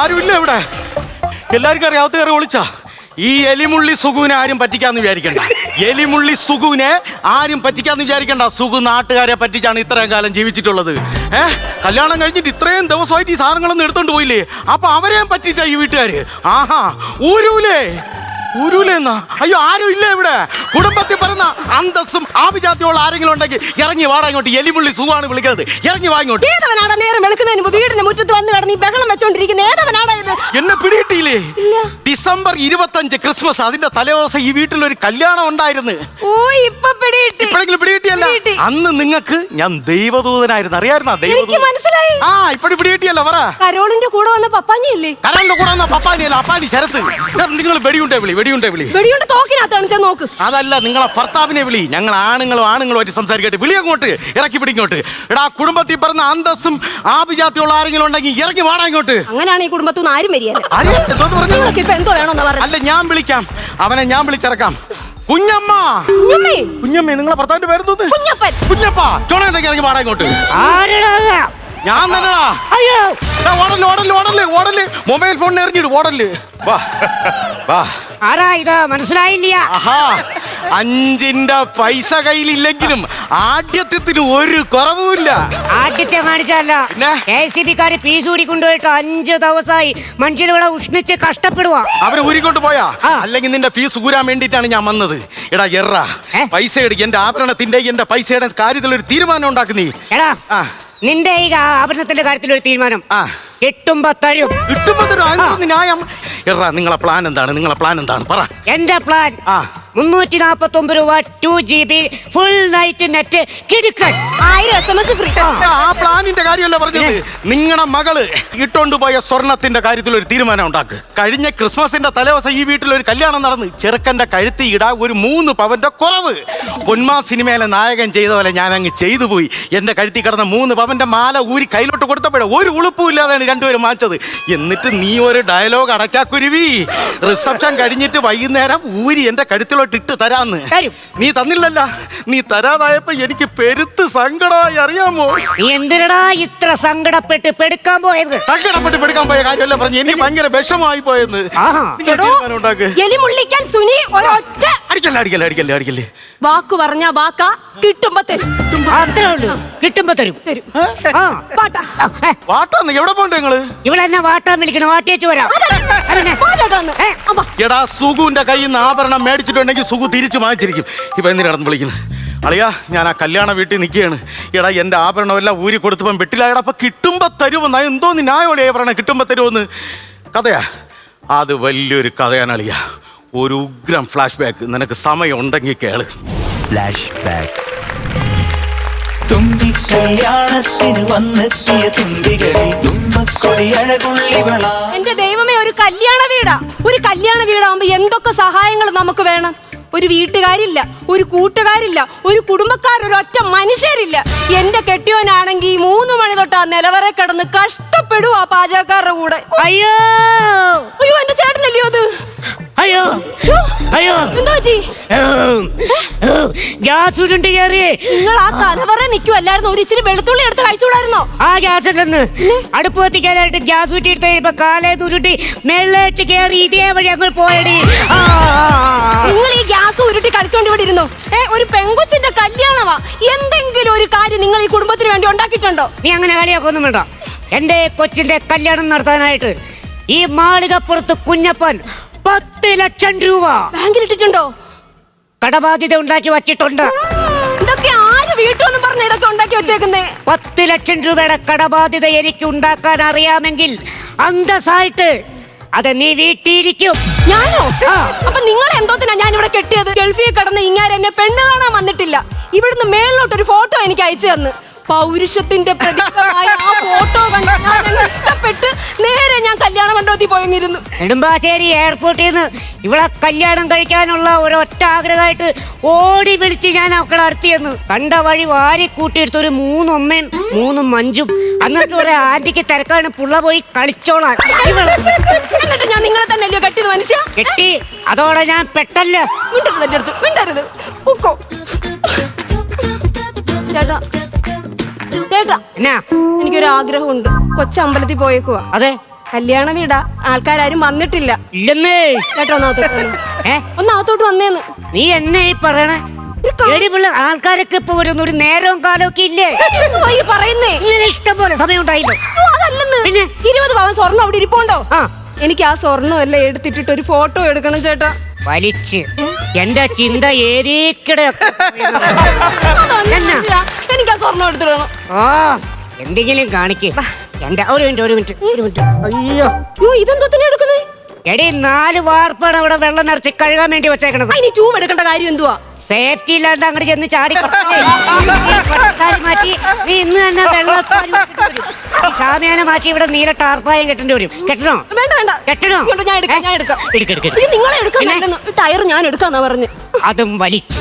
ആരുമില്ല ഇവിടെ. എല്ലാവർക്കും അറിയാത്ത കയറി വിളിച്ചാ. ഈ എലിമുള്ളി സുഖുവിനെ ആരും പറ്റിക്കാന്ന് വിചാരിക്കണ്ട. എലിമുള്ളി സുഖുവിനെ ആരും പറ്റിക്കാന്ന് വിചാരിക്കണ്ട. സുഖു നാട്ടുകാരെ പറ്റിച്ചാണ് ഇത്രയും കാലം ജീവിച്ചിട്ടുള്ളത്. കല്യാണം കഴിഞ്ഞിട്ട് ഇത്രയും ദിവസമായിട്ട് ഈ സാധനങ്ങളൊന്നും എടുത്തോണ്ട് പോയില്ലേ? അപ്പൊ അവരെയും പറ്റിച്ച ഈ വീട്ടുകാര്. ആഹാ, ഊരൂലെന്നാ? അയ്യോ, ആരും ഇല്ല ഇവിടെ. കുടുംബത്തിൽ പറയുന്ന അന്തസ്സും ആഭിജാത്യമുള്ള ആരെങ്കിലും ഉണ്ടെങ്കിൽ ഇറങ്ങി വാടാ ഇങ്ങോട്ട്. എലിമുള്ളി സുഖമാണ് വിളിക്കുന്നത്. ഇറങ്ങി വാ ഇങ്ങോട്ട്. ഏതവനാടാ നേരം വെളുക്കുന്നതിന് മുമ്പ് വീടിന്റെ മുറ്റത്ത് വന്ന് കിടന്ന് ബഹളം വെച്ചോണ്ടിരിക്കുന്ന? ഏതവനാടാ ഇത്? എന്നെ പിടിയിട്ടില്ലേ? ഡിസംബർ 25 ക്രിസ്മസ്, അതിന്റെ തലേദിവസം ഈ വീട്ടിൽ ഒരു കല്യാണം ഉണ്ടായിരുന്നു. ഓ, ഇപ്പൊ പിടികിട്ടി. ഇപ്പോഴെങ്കിലും പിടികിട്ടിയല്ല? അന്ന് നിങ്ങൾക്ക് ഞാൻ ദൈവദൂതനായിരുന്നു. അറിയായിരുന്നാ? എനിക്ക് മനസ്സിലായി. ആ, ഇപ്പഴും പിടികിട്ടിയല്ല. പറ. കരോളിന്റെ കൂടെ വന്ന പപ്പാനിയല്ലേ? കരോളിന്റെ കൂടെ വന്ന പപ്പാനിയല്ല, അപ്പാനി ശരത്ത്. നിങ്ങൾ വെടിയുണ്ടേ വിളി. വെടിയുണ്ട് തോക്കിനകത്താണ് നോക്ക്. അതല്ല, നിങ്ങളെ ഭർത്താവിനെ വിളി. ഞങ്ങൾ ആണുങ്ങളുമായിട്ട് സംസാരിക്കട്ടെ. വിളി അങ്ങോട്ട്. ഇറക്കി പിടിക്കോട്ട്. എടാ, കുടുംബത്തിൽ പറഞ്ഞ അന്തസ്സും ആഭിജാത്യമുള്ള ആരെങ്കിലും ഉണ്ടെങ്കിൽ ഇറങ്ങി വാടാ ഇങ്ങോട്ട്. അങ്ങനെയാണ് ഈ കുടുംബത്തിൽ ആരും വരികയല്ല. അല്ല, ഞാൻ വിളിക്കാം. അവനെ ഞാൻ വിളിച്ചിറക്കാം. കുഞ്ഞമ്മ, നിങ്ങളെ ഭർത്താവിന്റെ പേര് കുഞ്ഞപ്പ. ചോണയുണ്ടെങ്കിൽ ഇറങ്ങി വാടാ ഇങ്ങോട്ട്. ഞാൻ തന്നെടാ. ഓടല്. മൊബൈൽ ഫോണിന് എറിഞ്ഞിട്ട് ഓടല്. വാ. ആരാ ഇത്? മനസ്സിലായില്ല. 5 പൈസ കയ്യിലില്ലെങ്കിലും ആദ്യത്തിന് ഒരു കുറവുമില്ല. ആദ്യത്തെ കാണിച്ചല്ല, KCB-ക്കാര് പീസ് ഊരി കൊണ്ടുപോയിട്ട് 5 ദിവസമായി മനുഷ്യരിവിടെ ഉഷ്ണിച്ച് കഷ്ടപ്പെടുവാ. അവര് ഊരിക്കൊണ്ട് പോയാ? അല്ലെങ്കിൽ നിന്റെ ഫീസ് ഊരാൻ വേണ്ടിട്ടാണ് ഞാൻ വന്നത്. എടാ എറ, പൈസ എടുക്ക. എന്റെ ആഭരണത്തിന്റെ എന്റെ പൈസയുടെ കാര്യത്തിൽ ഒരു തീരുമാനം ഉണ്ടാക്കുന്നേ. എടാ, നിന്റെ ഈ ആഭരണത്തിന്റെ കാര്യത്തിൽ ഒരു തീരുമാനം കിട്ടുമ്പോ തരും. ന്യായം. എടാ, നിങ്ങളെ പ്ലാൻ എന്താണ്? പറ. എന്റെ പ്ലാൻ 349 രൂപ 2 GB ഫുൾ നൈറ്റ് നെറ്റ് കിടുക്കൻ. 1000 SMS ഫ്രീ. ആ പ്ലാനിന്റെ കാര്യമല്ല പറഞ്ഞത്. നിങ്ങളുടെ മകള് ഇട്ടോണ്ട് പോയ സ്വർണത്തിന്റെ കാര്യത്തിൽ ഒരു തീരുമാനം ഉണ്ടാക്ക്. കഴിഞ്ഞ ക്രിസ്മസിന്റെ തലേദിവസം ഈ വീട്ടിൽ ഒരു കല്യാണം നടന്ന് ചെറുക്കന്റെ കഴുത്തി ഇടാ ഒരു 3 പവന്റെ കുറവ്. പൊന്മാ സിനിമയിലെ നായകൻ ചെയ്ത പോലെ ഞാൻ അങ്ങ് ചെയ്തു പോയി. എന്റെ കഴുത്തി കിടന്ന 3 പവന്റെ മാല ഊരി കയ്യിലോട്ട് കൊടുത്തപ്പോഴേ ഒരു ഉളുപ്പും ഇല്ലാതെയാണ് രണ്ടുപേരും മാച്ചത്. എന്നിട്ട് നീ ഒരു ഡയലോഗ് അടയ്ക്കാക്കുരുവി. റിസപ്ഷൻ കഴിഞ്ഞിട്ട് വൈകുന്നേരം ഊരി എന്റെ കഴുത്തിലോട്ട് ഇട്ട് തരാന്ന് നീ തന്നില്ലല്ല. നീ തരാതായപ്പോ എനിക്ക് പെരുത്ത് സങ്കടമായി. അറിയാമോ? നീ എന്തിനടാ ഇത്ര സങ്കടപ്പെട്ട് പെടുക്കാൻ പോയത്? പെടുക്കാൻ പോയ കാര്യമല്ല പറഞ്ഞു. എനിക്ക് ഭയങ്കര വിഷമായി പോയെന്ന്. അടിക്കല്ലേ. വാക്ക് പറഞ്ഞ വാക്കാ. കിട്ടുമ്പോ തരും. വാട്ടാന്ന് എവിടെ പോണ്ടേ നിങ്ങള്? ഇവിടെ എന്നെ വാട്ടാൻ വിളിക്കണം. വാട്ടേച്ച് വരാം. എടാ, സുഖുവിന്റെ കയ്യിൽ നിന്ന് ആഭരണം മേടിച്ചിട്ടുണ്ടെങ്കിൽ സുഖു തിരിച്ചു വാങ്ങിച്ചിരിക്കും. ഇപ്പൊ എന്തിനാണെന്ന് വിളിക്കുന്നത്? അളിയാ, ഞാൻ ആ കല്യാണ വീട്ടിൽ നിൽക്കുകയാണ്. എടാ, എന്റെ ആഭരണം എല്ലാം ഊരി കൊടുത്തപ്പം വെട്ടിലായടാ. അപ്പൊ കിട്ടുമ്പോ തരുമെന്നാ എന്തോ ന്യായോളിയാ പറയണേ. കിട്ടുമ്പോ തരുമെന്ന് കഥയാ. അത് വലിയൊരു കഥയാണ് അളിയാ. ഒരു ഉഗ്രം ഫ്ലാഷ് ബാക്ക്. നിനക്ക് സമയം ഉണ്ടെങ്കിൽ കേള്. Flash back. തുമ്പി കല്യാണത്തിന് വന്നെത്തിയ തുമ്പികളിൽ തുമ്പക്കൊടി അഴകുള്ളിവള. എന്റെ ദൈവമേ, ഒരു കല്യാണ വീടാവുമ്പോ എന്തൊക്കെ സഹായങ്ങൾ നമുക്ക് വേണം. ഒരു വീട്ടുകാരില്ല, ഒരു കൂട്ടുകാരില്ല, ഒരു കുടുംബക്കാർ, ഒരൊറ്റ മനുഷ്യരില്ല. എന്റെ കെട്ടിയോനാണെങ്കിൽ 3 മണി തൊട്ട് ആ നിലവറ കിടന്ന് കഷ്ടപ്പെടുവാ പാചകക്കാരുടെ കൂടെ. അയ്യോ എന്റെ ചേട്ടനല്ലയോ അത്? എന്താ പറ്റി? ഗ്യാസ് ഉരുണ്ട് കയറി. നിങ്ങൾ ആ കലവറ നിൽക്കുവല്ലായിരുന്നു? ഒരു ഇച്ചിരി വെളുത്തുള്ളി എടുത്ത് കഴിച്ചുകൂടായിരുന്നോ? ആ ഗ്യാസ് ഉണ്ടെന്ന് അടുപ്പ് കത്തിക്കാനായിട്ട് ഗ്യാസ് ഊറ്റിയിട്ട് ഇപ്പൊ കാലേ ഉരുട്ടി മേളിലേക്ക് കയറി ഇതേ വഴി അങ്ങ് പോയടി. നിങ്ങൾ ഈ ഗ്യാസ് ഉരുട്ടി കളിച്ചോണ്ട് ഇവിടെ ഇരുന്നു. ഒരു പെങ്കൊച്ചിന്റെ കല്യാണമാ. എന്തെങ്കിലും ഒരു കാര്യം നിങ്ങൾ ഈ കുടുംബത്തിന് വേണ്ടി ഉണ്ടാക്കിയിട്ടുണ്ടോ? നീ അങ്ങനെ കളിയൊക്കെ ഒന്നും വേണ്ട. എന്റെ കൊച്ചിന്റെ കല്യാണം നടത്താനായിട്ട് ഈ മാളികപ്പുറത്ത് കുഞ്ഞപ്പൻ 10 ലക്ഷം രൂപ ബാങ്കിലിട്ടിട്ടുണ്ടോ? കടബാധ്യത ഉണ്ടാക്കി വച്ചിട്ടുണ്ട്. ഇതൊക്കെ ആര് വീട്ടൊന്നും പറഞ്ഞ ഇതൊക്കെ ഉണ്ടാക്കി വെച്ചേക്കുന്നേ? 10 ലക്ഷം രൂപയുടെ കടബാധ്യത എനിക്ക് ഉണ്ടാക്കാൻ അറിയാമെങ്കിൽ അന്തസ്സായിട്ട് അത് നീ വീട്ടിയിരിക്കും. ഞാനോ? അപ്പൊ നിങ്ങൾ എന്തോത്തിനാ ഞാൻ ഇവിടെ കെട്ടിയത്? ഗൾഫിൽ കിടന്ന് ഇങ്ങാരെന്നെ പെണ്ണ് കാണാൻ വന്നിട്ടില്ല. ഇവിടുന്ന് മേളിലോട്ടൊരു ഫോട്ടോ എനിക്ക് അയച്ചു തന്നു. പൗരുഷത്തിന്റെ പ്രതീകമായ ആ ഫോട്ടോ കണ്ട് ഞാൻ ഇഷ്ടപ്പെട്ട് നേരെ ഞാൻ കല്യാണ മണ്ഡപത്തിൽ പോയിരുന്നു. നെടുമ്പാശ്ശേരി എയർപോർട്ടിൽ നിന്ന് ഇവിടെ കല്യാണം കഴിക്കാനുള്ള ഒരൊറ്റ ആഗ്രഹമായിട്ട് ഓടി വിളിച്ച് ഞാൻ അവക്കളെ അടുത്തിയെന്ന്. കണ്ട വഴി വാരി കൂട്ടിയെടുത്ത് ഒരു 3 അമ്മയും 3 മഞ്ചും. എന്നിട്ട് ഒരു ആന്റിക്ക് തിരക്കാണ് പുള്ള പോയി കളിച്ചോളാൻ. എന്നിട്ട് ഞാൻ നിങ്ങളെ തന്നെയല്ലോ കെട്ടിയത് മനുഷ്യ? കെട്ടി. അതോടെ ഞാൻ പെട്ടല്ല. മിണ്ടരുത്. ചേട്ടാ, എനിക്കൊരു ആഗ്രഹമുണ്ട്. കൊച്ചമ്പലത്തിൽ പോയേക്കുവാ. അതെ, കല്യാണ വീടാ, ആൾക്കാരും വന്നിട്ടില്ല. ഇല്ലെന്നേ. കേട്ടോ, ഒന്നാകത്തോട്ട് വന്നു. ഏ? ഒന്നാകത്തോട്ട് വന്നേന്ന്. നീ എന്നെ ഈ പറയണേ? എടിപിള്ള ആൾക്കാരൊക്കെ ഇപ്പൊ വരുന്ന ഒരു നേരവും കാലമൊക്കെ ഇല്ലേ? എന്തുവാ ഈ പറയുന്നേ? ഇങ്ങനെ ഇഷ്ടം പോലെ സമയം ഉണ്ടായില്ലോ. അതല്ലെന്ന്. പിന്നെ 20 പവൻ സ്വർണ്ണം അവിടെ ഇരിപ്പുണ്ടോ? ആ, എനിക്ക് ആ സ്വർണ്ണം എല്ലാം എടുത്തിട്ടിട്ട് ഒരു ഫോട്ടോ എടുക്കണം ചേട്ടാ. വലിച്ച് എന്റെ ചിന്ത ഏതീക്കിടെ എനിക്ക് ആ സ്വർണ്ണം എടുത്തിടണം. ഓ, എന്തെങ്കിലും കാണിക്ക്. എന്റെ ഒരു മിനിറ്റ്. അയ്യോ, യോ, ഇതെന്തോ തന്നെ എടുക്കുന്നേ? എടി 4 വാർപ്പാണ് അവിടെ വെള്ളം നിറച്ച് കഴുകാൻ വേണ്ടി വെച്ചേക്കണത്. അതിന് ട്യൂബ് എടുക്കേണ്ട കാര്യം എന്തുവാ? സേഫ്റ്റി ഇല്ലാണ്ട് അങ്ങോട്ട് ചെന്ന് ചാടി മാറ്റി നീ ഇന്ന് തന്നെ വെള്ളത്താമേനെ മാറ്റി ഇവിടെ നീല ടാർപ്പായം കെട്ടേണ്ടി വരും. കെട്ടണോ? വേണ്ട വേണ്ട, കെട്ടണോ? ഇങ്ങോട്ട് ഞാൻ എടുക്കാം. എടുക്ക്. ഇത് നിങ്ങളെ എടുക്കാൻ ടയർ ഞാൻ എടുക്കാന്നാ പറഞ്ഞു. അതും വലിച്ചു.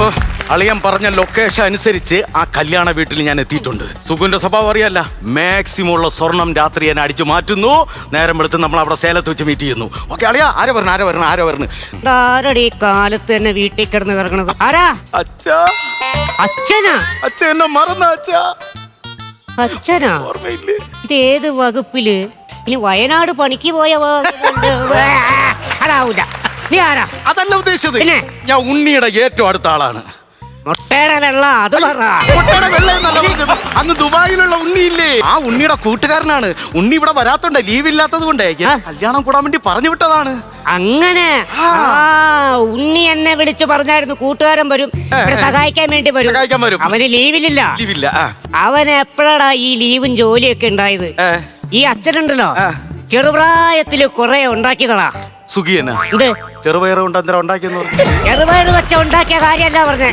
ഓ, അളിയൻ പറഞ്ഞ ലൊക്കേഷൻ അനുസരിച്ച് ആ കല്യാണ വീട്ടിൽ ഞാൻ എത്തിയിട്ടുണ്ട്. സുഖുന്റെ സ്വഭാവം അറിയാല്ല. മാക്സിമം ഉള്ള സ്വർണം രാത്രി ഞാൻ അടിച്ചു മാറ്റുന്നു. നേരം എടുത്ത് നമ്മൾ അവിടെ സേലത്ത് വെച്ച് മീറ്റ് ചെയ്യുന്നു. ഓക്കെ അളിയ, ആരോ പറഞ്ഞു. ആരടി കാലത്ത് തന്നെ വീട്ടിൽ കിടന്ന് കിടക്കണത്? ആരാ? അച്ഛാ. അച്ഛനാ? അച്ഛൻ എന്നെ മറന്ന അച്ഛാ. അച്ഛനാ? ഓർമ്മയില്ലേ? ഇത് ഏത് വകുപ്പില്? ഇനി വയനാട് പണിക്ക് പോയ അതാവൂല. നീ ആരാ? അതല്ല ഉദ്ദേശിച്ചത്. പിന്നെ? ഞാൻ ഉണ്ണിയുടെ ഏറ്റവും അടുത്ത ആളാണ്. മുട്ടയുടെ വെള്ള അത് പറ. മുട്ടയുടെ വെള്ള എന്നല്ല പറഞ്ഞത്. അന്ന് ദുബായിലുള്ള ഉണ്ണിയില്ലേ, ആ ഉണ്ണിയുടെ കൂട്ടുകാരനാണ്. ഉണ്ണി ഇവിടെ വരാത്തോണ്ട്, ലീവ് ഇല്ലാത്തത് കൊണ്ട് കല്യാണം കൂടാൻ വേണ്ടി പറഞ്ഞു വിട്ടതാണ്. അങ്ങനെ? ഉണ്ണി എന്നെ വിളിച്ചു പറഞ്ഞായിരുന്നു കൂട്ടുകാരൻ വരും, ഇവിടെ സഹായിക്കാൻ വേണ്ടി വരും. അവന് ലീവില്ല. അവന് എപ്പോഴാടാ ഈ ലീവും ജോലിയൊക്കെ ഉണ്ടായത്? ഈ അച്ഛനുണ്ടല്ലോ, ചെറുപ്രായത്തില് കുറെ ഉണ്ടാക്കിയതാ. സുഖിയനാ? എന്ത് ചെറുപയറ് കൊണ്ട് എന്തിനാ ഉണ്ടാക്കിയെന്ന് പറഞ്ഞു? ചെറുപയറ് വെച്ച ഉണ്ടാക്കിയ കാര്യമല്ല പറഞ്ഞേ,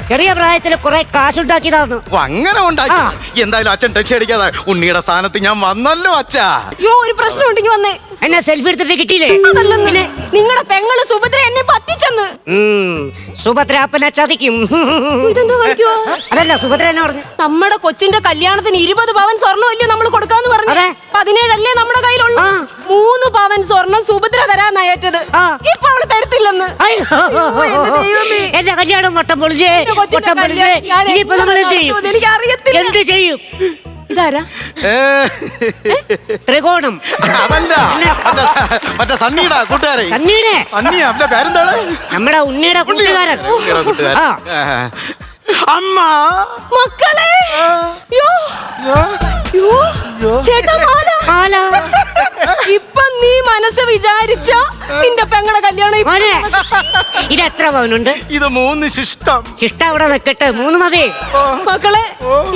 ചെറിയ പ്രായത്തില് കുറെ കാശുണ്ടാക്കിയതാന്ന്. അങ്ങനെ ഉണ്ടാക്കി. എന്തായാലും അച്ഛൻ ടെൻഷൻ അടിക്കാതെ, ഉണ്ണിയുടെ സ്ഥാനത്ത് ഞാൻ വന്നല്ലോ അച്ഛാ. യോ, ഒരു പ്രശ്നം ഉണ്ടെങ്കിൽ വന്നേ. എന്നെ സെൽഫി എടുത്തിട്ട് കിട്ടിയില്ലേ? അതല്ലെന്ന്, നിങ്ങളുടെ പെങ്ങള് സുഭദ്ര എന്നെ പറ്റിച്ചെന്ന്. സുഭദ്ര അപ്പനെ ചതിക്കും. ഇതെന്തോ കാണിക്കുവോ? അതല്ല, സുഭദ്ര എന്നെ പറഞ്ഞു നമ്മുടെ കൊച്ചിന്റെ കല്യാണത്തിന് 20 പവൻ സ്വർണ്ണം അല്ലേ നമ്മൾ കൊടുക്കാന്ന് പറഞ്ഞു. 17 അല്ലേ നമ്മുടെ കയ്യിലുള്ള. 3 പവൻ സ്വർണം സുഭദ്ര തരാന്നാ ഏറ്റത്. ഇപ്പൊ അവള് തരത്തില്ലെന്ന്. എന്റെ കല്യാണം വട്ടം പൊളിച്ചേ. ഇനിയിപ്പോ നമ്മൾ എനിക്ക് അറിയത്തില്ല. എന്ത് ചെയ്യും? ഇതാരാ? ത്രികോണം. അതല്ല, മറ്റേ സണ്ണിയുടെ കൂട്ടുകാരെ. സണ്ണിയാ? അവന്റെ പേരെന്താണ്? നമ്മുടെ ഉണ്ണിയുടെ കൂട്ടുകാരൻ. അമ്മ, മക്കളെ. ചേട്ടാ, മാല. ഇപ്പൊ നീ മനസ്സ് വിചാരിച്ച നിന്റെ പെങ്ങളുടെ കല്യാണം. ഇത് എത്ര പവനുണ്ട്? ഇത് 3 ശിഷ്ടം. ശിഷ്ടം അവിടെ നിൽക്കട്ടെ, 3 മതി. മക്കളെ,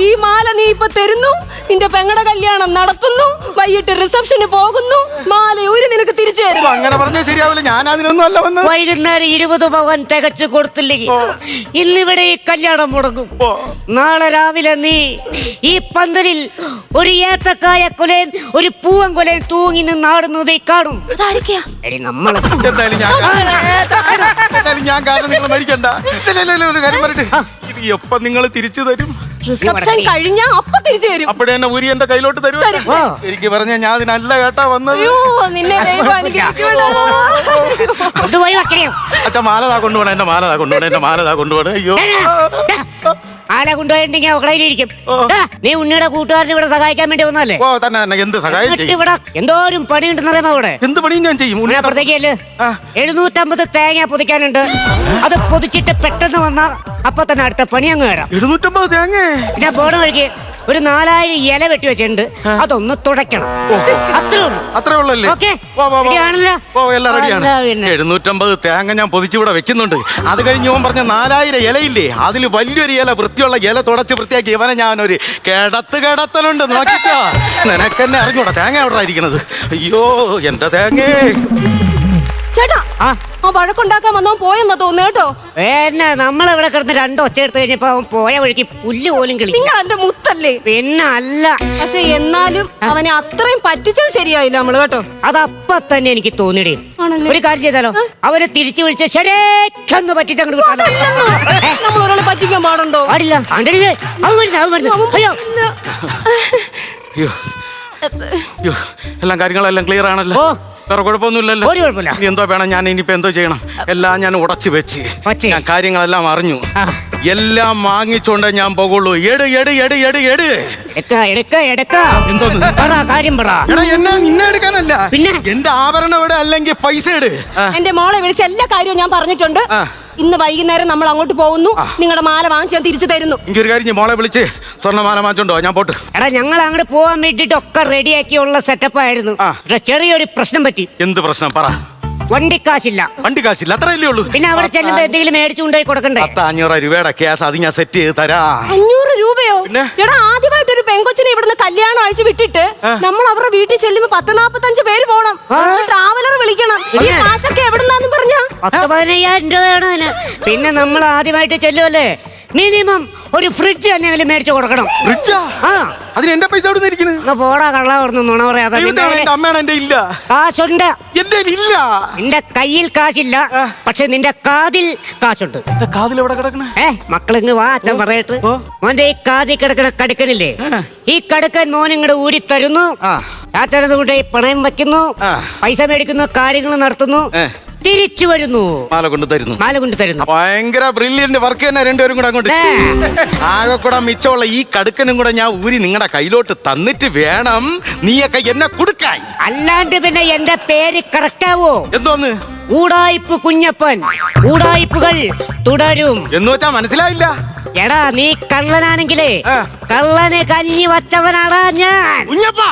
ഈ മാല നീ ഇപ്പൊ തരുന്നു, നിന്റെ പെങ്ങളുടെ കല്യാണം നടത്തുന്നു, വൈകിട്ട് റിസപ്ഷന് പോകുന്നു, മാല ഒരു നിനക്ക് തിരിച്ചു തരുന്നു. അങ്ങനെ പറഞ്ഞാൽ ശരിയാവില്ല. ഞാൻ അതിനൊന്നും അല്ല വന്നത്. വൈകുന്നേരം 20 പവൻ തികച്ചു കൊടുത്തില്ലെങ്കിൽ ഇന്നിവിടെ ഈ കല്യാണം മുടങ്ങും. നാളെ രാവിലെ നീ ഈ പന്തലിൽ ഒരു ഏത്തക്കായ കൊലയും ഒരു പൂവൻ കൊലയും തൂങ്ങി നിന്നാടുന്നത് കാണും. നമ്മള് എന്തായാലും ഞാൻ കാരണം നിങ്ങൾ മരിക്കണ്ട. ഒരു കാര്യം പറയട്ടെ, ഇത് എപ്പം നിങ്ങൾ തിരിച്ചു തരും? റിസപ്ഷൻ കഴിഞ്ഞാ അപ്പൊ തിരിച്ചു തരും. അപ്പഴേ എന്നെ ഊരി എന്റെ കയ്യിലോട്ട് തരും. എനിക്ക് പറഞ്ഞ ഞാൻ അതിനല്ല കേട്ടാ വന്നത്. നിന്നെ അച്ഛാ, മാലതാ കൊണ്ടുപോണേ. എന്റെ മാലതാ കൊണ്ടുപോണേ. അയ്യോ, ആല കൊണ്ടുപോയിട്ടുണ്ടെങ്കിൽ അവളയിലിരിക്കും. നീ ഉണ്ണിയുടെ കൂട്ടുകാരനെ ഇവിടെ സഹായിക്കാൻ വേണ്ടി വന്നല്ലേ? ഓ, തന്നെ എന്ത് സഹായം ചെയ്യും? ഇവിടെ എന്തോരും പണിയുണ്ടെന്ന് അറിയാമോ? അവിടെ എന്ത് പണിയും ഞാൻ ചെയ്യും. അപ്പുറത്തേക്കല്ലേ 750 തേങ്ങ പൊതിക്കാനുണ്ട്. അത് പൊതിച്ചിട്ട് പെട്ടെന്ന് വന്നാ അപ്പൊ തന്നെ അടുത്ത പണി അങ്ങ് വരാം. 750 തേങ്ങ? ഞാൻ പോണ വഴിക്ക് ഒരു 4000 ഇല വെട്ടി വെച്ചിട്ടുണ്ട്, അതൊന്ന് തുടയ്ക്കണം. അത്രേ ഉള്ളല്ലേ? എല്ലാം റെഡിയാണ്. 750 തേങ്ങ ഞാൻ പൊതിച്ചിവിടെ വെക്കുന്നുണ്ട്. അത് കഴിഞ്ഞ് ഇവൻ പറഞ്ഞ 4000 ഇലയില്ലേ, അതിൽ വലിയൊരു ഇല, വൃത്തിയുള്ള ഇല തുടച്ച് വൃത്തിയാക്കി ഇവനെ ഞാനൊരു കിടത്തലുണ്ട്. നോക്കിക്കോ, നിനക്കെന്നെ അറിഞ്ഞൂടാ തേങ്ങ എവിടെ ഇരിക്കണത്. അയ്യോ, എന്റെ തേങ്ങ. ചേട്ടാ, ആ വഴക്കുണ്ടാക്കാൻ വന്നോ പോയെന്നാ തോന്നുന്നു കേട്ടോ. പിന്നെ നമ്മളിവിടെ കിടന്ന് 2 ഒച്ച എടുത്ത് കഴിഞ്ഞപ്പോ അവൻ പോയ വഴിക്ക് പുല്ല് പോലും കളി. നിങ്ങൾ എന്റെ മുത്തല്ലേ? പിന്നെ അല്ല. പക്ഷെ എന്നാലും അവനെ അത്രയും പറ്റിച്ചത് ശരിയായില്ല നമ്മള് കേട്ടോ. അതപ്പൊ തന്നെ എനിക്ക് തോന്നിടേ. ഒരു കാര്യം ചെയ്താലോ, അവരെ തിരിച്ചു വിളിച്ച് ശരിയെന്ന് പറ്റിച്ചങ്ങോട്ട് വിട്ടാലോ? നമ്മൾ ഒരാളെ പറ്റിക്കാൻ പാടുണ്ടോ? പാടില്ല. എല്ലാം കാര്യങ്ങളെല്ലാം ക്ലിയർ ആണല്ലോ? വേറെ കുഴപ്പമൊന്നുമില്ലല്ലോ? ഒരു കുഴപ്പമില്ല. എന്തോ വേണം? ഞാൻ ഇനിയിപ്പോ എന്തോ ചെയ്യണം? എല്ലാം ഞാൻ ഉടച്ചു വെച്ച് ഞാൻ കാര്യങ്ങളെല്ലാം അറിഞ്ഞു. എല്ലാം വാങ്ങിച്ചോണ്ടേ ഞാൻ പോകുള്ളൂ. എട് എട് എട് എട് എട് എടുക്ക എന്തോന്ന്? പറ, കാര്യം പറ. എടാ എന്നാ നിന്നെ എടുക്കാനല്ല, പിന്നെ? എന്റെ ആഭരണം ഇവിടെ അല്ലെങ്കിൽ പൈസ ഇട്. എന്റെ മോളെ വിളിച്ച എല്ലാ കാര്യവും ഞാൻ പറഞ്ഞിട്ടുണ്ട്. ഇന്ന് വൈകുന്നേരം നമ്മൾ അങ്ങോട്ട് പോകുന്നു. നിങ്ങളുടെ മാല വാങ്ങിച്ച് ഞാൻ തിരിച്ചു തരുന്നു. എനിക്കൊരു കാര്യം, മോളെ വിളിച്ച് സ്വർണ്ണമാല വാങ്ങിച്ചോണ്ടോ, ഞാൻ പോട്ട്. എടാ ഞങ്ങൾ അങ്ങോട്ട് പോകാൻ വേണ്ടിട്ടൊക്കെ റെഡിയാക്കിയുള്ള സെറ്റപ്പ് ആയിരുന്നു. പക്ഷെ ചെറിയൊരു പ്രശ്നം പറ്റി. എന്ത് പ്രശ്നം പറ. വണ്ടിക്കാശില്ല. വണ്ടി കാശില്ല, അത്രയല്ലേ ഉള്ളൂ. പിന്നെ അവിടെ ചെല്ലുമ്പോ എന്തെങ്കിലും മേടിച്ചു കൊണ്ടുപോയി കൊടുക്കണ്ടേ? 500 രൂപയുടെ കേസ്, അത് ഞാൻ സെറ്റ് ചെയ്ത് തരാം. 500 രൂപയോ? പിന്നെ? എടാ ആദ്യമായിട്ട് ഒരു പെങ്കൊച്ചിനെ ഇവിടുന്ന് കല്യാണം അഴിച്ചു വിട്ടിട്ട് നമ്മൾ അവരുടെ വീട്ടിൽ ചെല്ലുമ്പോ 10-45 പേര് പോണം. ട്രാവലർ വിളിക്കണം. ഈ കാശൊക്കെ എവിടുന്നാന്ന് പറഞ്ഞാ 10-15,000 രൂപയാണ് അതിന്. പിന്നെ നമ്മൾ ആദ്യമായിട്ട് ചെല്ലുമല്ലേ, മിനിമം ഒരു ഫ്രിഡ്ജ് തന്നെ മേടിച്ചു കൊടുക്കണം. ഫ്രിഡ്ജാ? ആ, അതിന് എന്റെ പൈസ എവിടെ ഇരിക്കുന്നു? എന്നാ പോടാ കള്ള പറഞ്ഞു നുണ പറയാതെ. എന്റെ അമ്മയാണ്, എന്റെ ഇല്ല. കാശുണ്ട്, എന്റെ ഇല്ല. നിന്റെ കയ്യിൽ കാശില്ല, പക്ഷെ നിന്റെ കാതിൽ കാശുണ്ട്. എന്റെ കാതിൽ എവിടെ കിടക്കണേ? മക്കളിങ്ങ് വാ, അച്ഛൻ പറയട്ട്. മോന്റെ ഈ കാതിൽ കിടക്കണ കടുക്കനില്ലേ, ഈ കടുക്കൻ മോൻ ഇങ്ങോട്ട് ഊരി തരുന്നു. ചാച്ചനത് കൊണ്ട് പണയം വെക്കുന്നു, പൈസ മേടിക്കുന്നു, കാര്യങ്ങൾ നടത്തുന്നു, തിരിച്ചു വരുന്നു, മാല കൊണ്ട് തരുന്നു. മാല കൊണ്ട് തരുന്നു. ഭയങ്കര ബ്രില്യന്റ് വർക്ക് തന്നെ രണ്ടുപേരും കൂടെ അങ്ങോട്ട്. ആകെ കൂടെ മിച്ചമുള്ള ഈ കടുക്കനും കൂടെ ഞാൻ ഊരി നിങ്ങളുടെ കയ്യിലോട്ട് തന്നിട്ട് വേണം നീയൊക്കെ എന്നെ കൊടുക്കാൻ. അല്ലാണ്ട് പിന്നെ എന്റെ പേര് കറക്റ്റാവോ? എന്തോന്ന്? ഊടായിപ്പ് കുഞ്ഞപ്പൻ. ഊടായിപ്പുകൾ തുടരും. എന്ന് വെച്ചാ മനസ്സിലായില്ല. എടാ നീ കള്ളനാണെങ്കിലേ കള്ളന് കഞ്ഞി വച്ചവനാടാ ഞാൻ. കുഞ്ഞപ്പാ